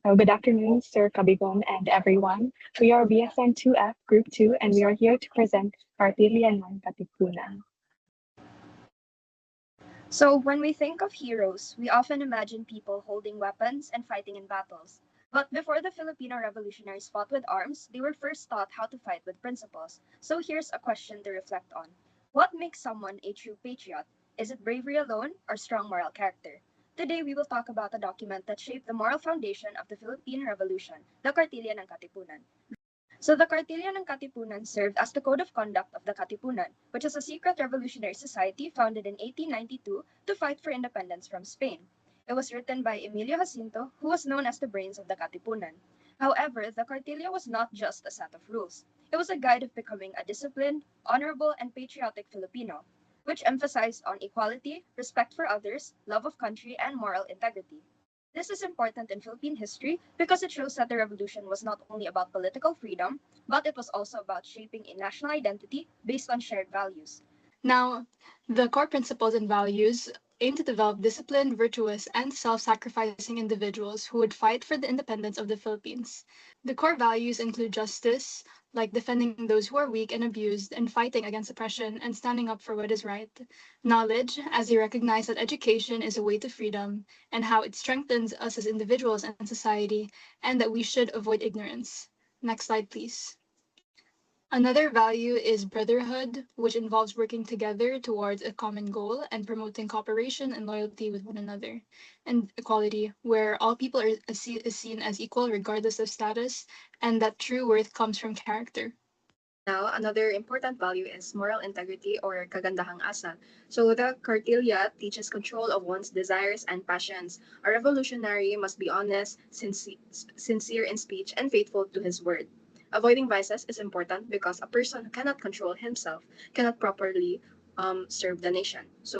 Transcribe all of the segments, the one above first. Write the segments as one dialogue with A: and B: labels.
A: Good afternoon, Sir Kabigom and everyone. We are BSN 2F Group 2 and we are here to present Kartilya ng Katipunan.
B: So, when we think of heroes, we often imagine people holding weapons and fighting in battles. But before the Filipino revolutionaries fought with arms, they were first taught how to fight with principles. So, here's a question to reflect on. What makes someone a true patriot? Is it bravery alone or strong moral character? Today, we will talk about a document that shaped the moral foundation of the Philippine Revolution, the Kartilya ng Katipunan. So the Kartilya ng Katipunan served as the code of conduct of the Katipunan, which is a secret revolutionary society founded in 1892 to fight for independence from Spain. It was written by Emilio Jacinto, who was known as the brains of the Katipunan. However, the Kartilya was not just a set of rules. It was a guide of becoming a disciplined, honorable, and patriotic Filipino, which emphasized on equality, respect for others, love of country, and moral integrity. This is important in Philippine history because it shows that the revolution was not only about political freedom, but it was also about shaping a national identity based on shared values.
C: Now, the core principles and values aim to develop disciplined, virtuous, and self sacrificing individuals who would fight for the independence of the Philippines. The core values include justice, like defending those who are weak and abused, and fighting against oppression and standing up for what is right. Knowledge, as they recognize that education is a way to freedom, and how it strengthens us as individuals and society, and that we should avoid ignorance. Next slide, please. Another value is brotherhood, which involves working together towards a common goal and promoting cooperation and loyalty with one another. And equality, where all people is seen as equal regardless of status, and that true worth comes from character.
B: Now, another important value is moral integrity or kagandahang asal. So the Kartilya teaches control of one's desires and passions. A revolutionary must be honest, sincere in speech, and faithful to his word. Avoiding vices is important because a person who cannot control himself cannot properly serve the nation. So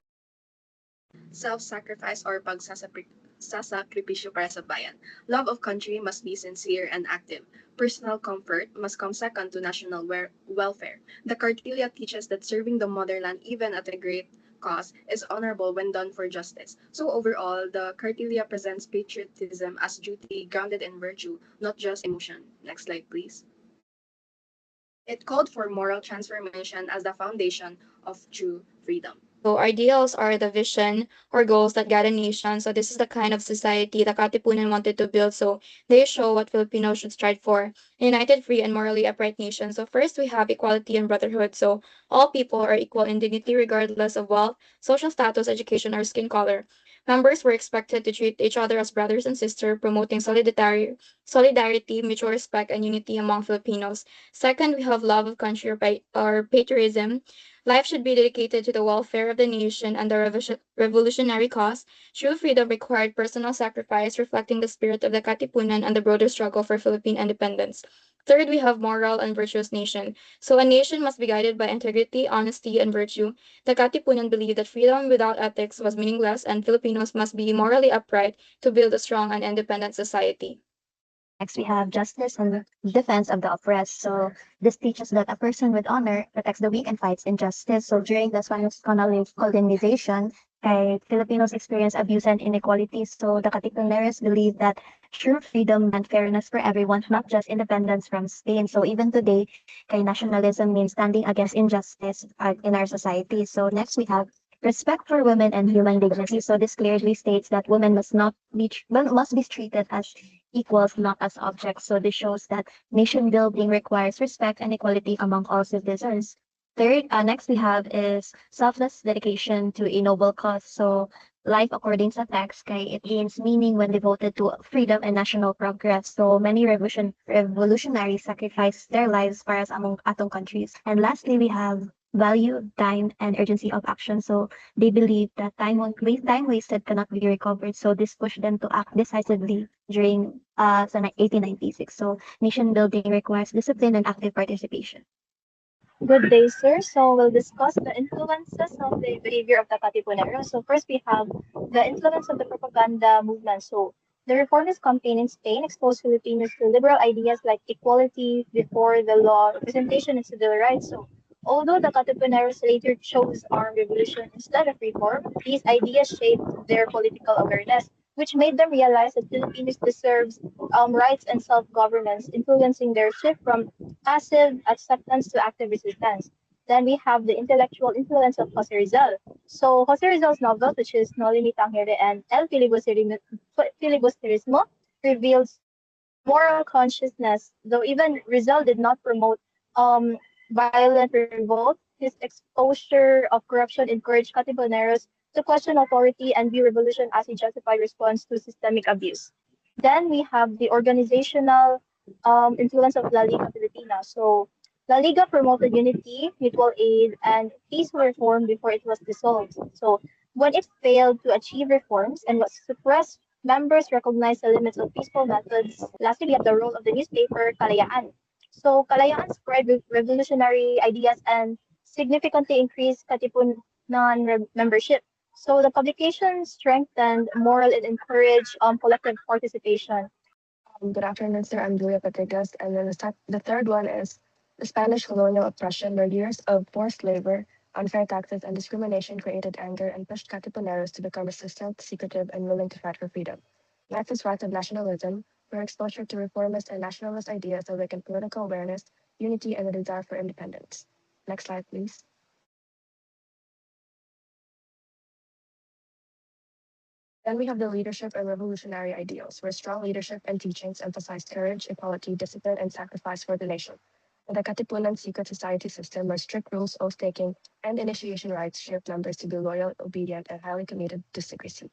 B: self-sacrifice or pagsasakripisyo para sa bayan. Love of country must be sincere and active. Personal comfort must come second to national welfare. The Kartilya teaches that serving the motherland, even at a great cost, is honorable when done for justice. So overall, the Kartilya presents patriotism as duty grounded in virtue, not just emotion. Next slide, please. It called for moral transformation as the foundation of true freedom.
D: So ideals are the vision or goals that guide a nation. So this is the kind of society the Katipunan wanted to build. So they show what Filipinos should strive for. A united, free, and morally upright nation. So first we have equality and brotherhood. So all people are equal in dignity regardless of wealth, social status, education, or skin color. Members were expected to treat each other as brothers and sisters, promoting solidarity, mutual respect, and unity among Filipinos. Second, we have love of country or patriotism. Life should be dedicated to the welfare of the nation and the revolutionary cause. True freedom required personal sacrifice, reflecting the spirit of the Katipunan and the broader struggle for Philippine independence. Third, we have moral and virtuous nation. So a nation must be guided by integrity, honesty, and virtue. The Katipunan believed that freedom without ethics was meaningless, and Filipinos must be morally upright to build a strong and independent society.
E: Next, we have justice and defense of the oppressed. So this teaches that a person with honor protects the weak and fights injustice. So during the Spanish colonization, Filipinos experienced abuse and inequality. So the Katipuneros believed that true freedom meant fairness for everyone, not just independence from Spain. So even today, nationalism means standing against injustice in our society. So next, we have respect for women and human dignity. So this clearly states that women must not be must be treated as equals, not as objects. So this shows that nation building requires respect and equality among all citizens. Third, next we have is selfless dedication to a noble cause. So life according to text, it gains meaning when devoted to freedom and national progress. So many revolutionaries sacrificed their lives para sa among atong countries. And lastly, we have value, time, and urgency of action. So they believe that time wasted cannot be recovered. So this pushed them to act decisively during 1896. So nation building requires discipline and active participation.
F: Good day, sir. So we'll discuss the influences of the behavior of the Katipunero. So first we have the influence of the propaganda movement. So the reformist campaign in Spain exposed Filipinos to liberal ideas like equality before the law, representation, and civil rights. So although the Katipuneros later chose armed revolution instead of reform, these ideas shaped their political awareness. which made them realize that Filipinos deserves rights and self-governance, influencing their shift from passive acceptance to active resistance. Then we have the intellectual influence of Jose Rizal. So Jose Rizal's novels, which is No Limitang Here and Filibusterismo, reveals moral consciousness, though even Rizal did not promote violent revolt. His exposure of corruption encouraged Katipuneros to question authority and view revolution as a justified response to systemic abuse. Then we have the organizational influence of La Liga Filipina. So La Liga promoted unity, mutual aid, and peaceful reform before it was dissolved. So when it failed to achieve reforms and was suppressed, members recognized the limits of peaceful methods. Lastly, we have the role of the newspaper Kalayaan. So Kalayaan spread revolutionary ideas and significantly increased Katipunan membership. So the publication strengthened moral and encouraged collective participation.
G: Good afternoon, sir. I'm Julia Pategas. And then the third one is the Spanish colonial oppression, where years of forced labor, unfair taxes, and discrimination created anger and pushed Katipuneros to become resistant, secretive, and willing to fight for freedom. Next is rise of nationalism, where exposure to reformist and nationalist ideas awakened political awareness, unity, and a desire for independence. Next slide, please. Then we have the leadership and revolutionary ideals, where strong leadership and teachings emphasized courage, equality, discipline, and sacrifice for the nation. In the Katipunan secret society system, where strict rules, oath taking, and initiation rites shaped members to be loyal, obedient, and highly committed to secrecy.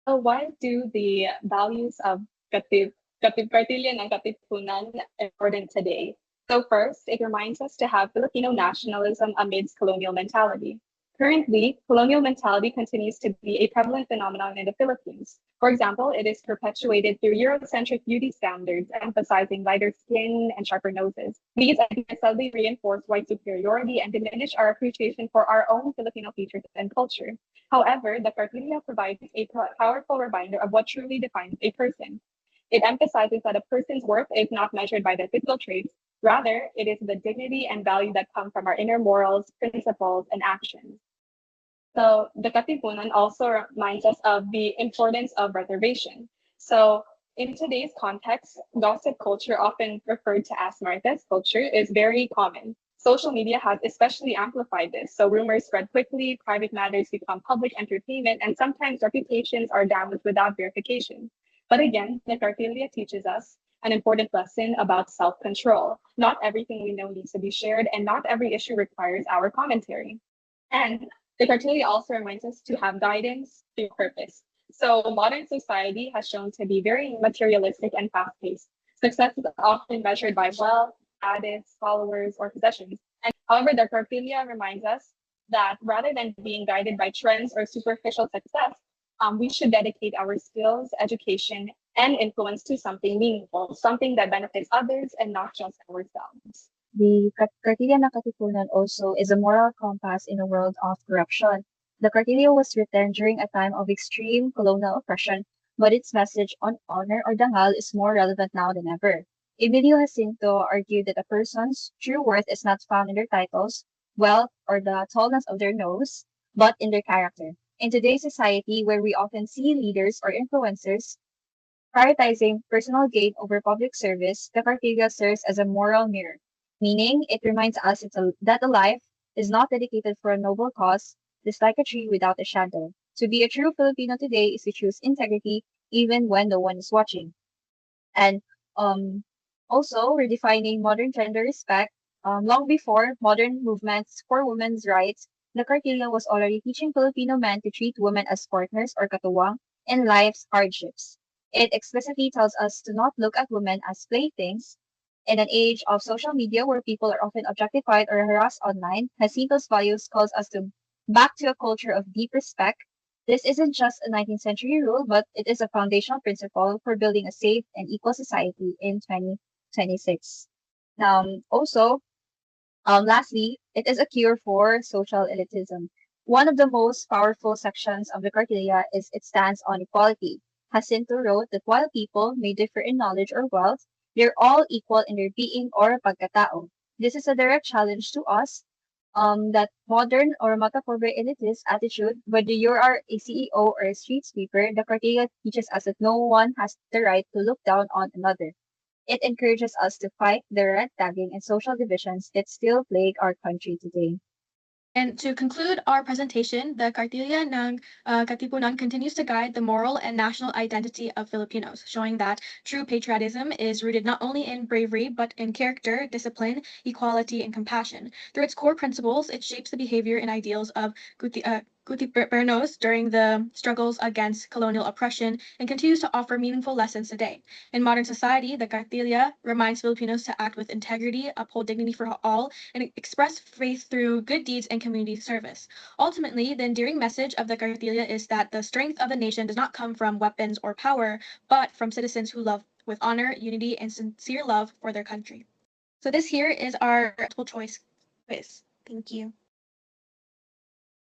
A: So why do the values of Kartilya and Katipunan important today? So first, it reminds us to have Filipino nationalism amidst colonial mentality. Currently, colonial mentality continues to be a prevalent phenomenon in the Philippines. For example, it is perpetuated through Eurocentric beauty standards, emphasizing lighter skin and sharper noses. These ideas subtly reinforce white superiority and diminish our appreciation for our own Filipino features and culture. However, the Kartilya provides a powerful reminder of what truly defines a person. It emphasizes that a person's worth is not measured by their physical traits. Rather, it is the dignity and value that come from our inner morals, principles, and actions. So the Katipunan also reminds us of the importance of reservation. So in today's context, gossip culture, often referred to as Marites culture, is very common. Social media has especially amplified this. So rumors spread quickly, private matters become public entertainment, and sometimes reputations are damaged without verification. But again, the Cartilia teaches us an important lesson about self-control. Not everything we know needs to be shared, and not every issue requires our commentary. And the criteria also reminds us to have guidance through purpose. So modern society has shown to be very materialistic and fast-paced. Success is often measured by wealth, status, followers, or possessions. And however, the criteria reminds us that rather than being guided by trends or superficial success, we should dedicate our skills, education, and influence to something meaningful, something that benefits others and not just ourselves.
E: The Kartilya ng Katipunan also is a moral compass in a world of corruption. The Kartilya was written during a time of extreme colonial oppression, but its message on honor or dangal is more relevant now than ever. Emilio Jacinto argued that a person's true worth is not found in their titles, wealth, or the tallness of their nose, but in their character. In today's society, where we often see leaders or influencers prioritizing personal gain over public service, the Kartilya serves as a moral mirror, meaning it reminds us that a life is not dedicated for a noble cause, is like a tree without a shadow. To be a true Filipino today is to choose integrity even when no one is watching. And um, also, redefining modern gender respect. Long before modern movements for women's rights, the Kartilya was already teaching Filipino men to treat women as partners or katuwang in life's hardships. It explicitly tells us to not look at women as playthings. In an age of social media where people are often objectified or harassed online, Jacinto's values calls us to back to a culture of deep respect. This isn't just a 19th century rule, but it is a foundational principle for building a safe and equal society in 2026. Also, lastly, it is a cure for social elitism. One of the most powerful sections of the Cartilia is its stance on equality. Jacinto wrote that while people may differ in knowledge or wealth, they're all equal in their being or pagkatao. This is a direct challenge to us
F: that modern or metaphoric elitist attitude, whether you are a CEO or a street sweeper, the Kartilya teaches us that no one has the right to look down on another. It encourages us to fight the red tagging and social divisions that still plague our country today.
C: And to conclude our presentation, the Kartilya ng Katipunan continues to guide the moral and national identity of Filipinos, showing that true patriotism is rooted not only in bravery, but in character, discipline, equality, and compassion. Through its core principles, it shapes the behavior and ideals of Kutipernos during the struggles against colonial oppression and continues to offer meaningful lessons today. In modern society, the Kartilya reminds Filipinos to act with integrity, uphold dignity for all, and express faith through good deeds and community service. Ultimately, the endearing message of the Kartilya is that the strength of a nation does not come from weapons or power, but from citizens who love with honor, unity, and sincere love for their country. So this here is our multiple choice quiz. Thank you.